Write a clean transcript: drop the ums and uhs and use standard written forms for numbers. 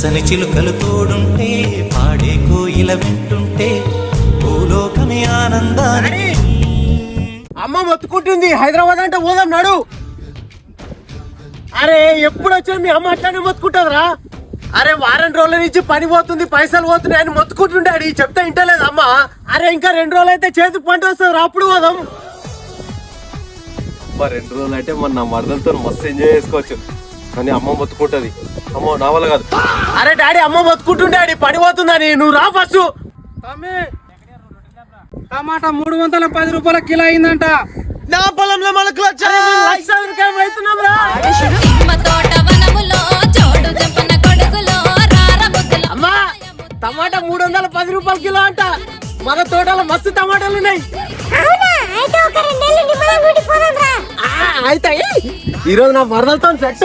పచ్చని చిలుకలు తోడుంటే పాడే కోయిల వింటుంటే భూలోకమే ఆనందాన్ని. అమ్మ మొత్తుకుంటుంది హైదరాబాద్ అంటే పోదాం నాడు. అరే ఎప్పుడు వచ్చా మీ అమ్మ అట్లానే మొత్తుకుంటుందిరా. అరే వారం రోజుల నుంచి పని పోతుంది పైసలు పోతున్నాయి అని మొత్తుకుంటుండాడు. చెప్తే ఇంటలేదు అమ్మ. అరే ఇంకా 2 రోజులు అయితే చేతికి పంట వస్తుంది అప్పుడు పోదాం. 2 రోజులు అంటే మన నా మరదలతో మస్తు ఎంజాయ్ చేసుకోవచ్చు. కానీ అమ్మ మొత్తుకుంటది. అమ్మ నా వల్ల కాదు. అరే డాడీ అమ్మ మొత్తుకుంటుండాడు పని పోతుందని. నువ్వు రా ఫస్ట్. టమాటా 310 రూపాయల కిలో అయిందంట. నా పొలంలో మనకు అమ్మా టమాటా 310 రూపాయల కిలో అంట. మన తోటలో మస్తు టమాటాలు ఉన్నాయి. అయితే ఈరోజు నా మరదలతో సెట్.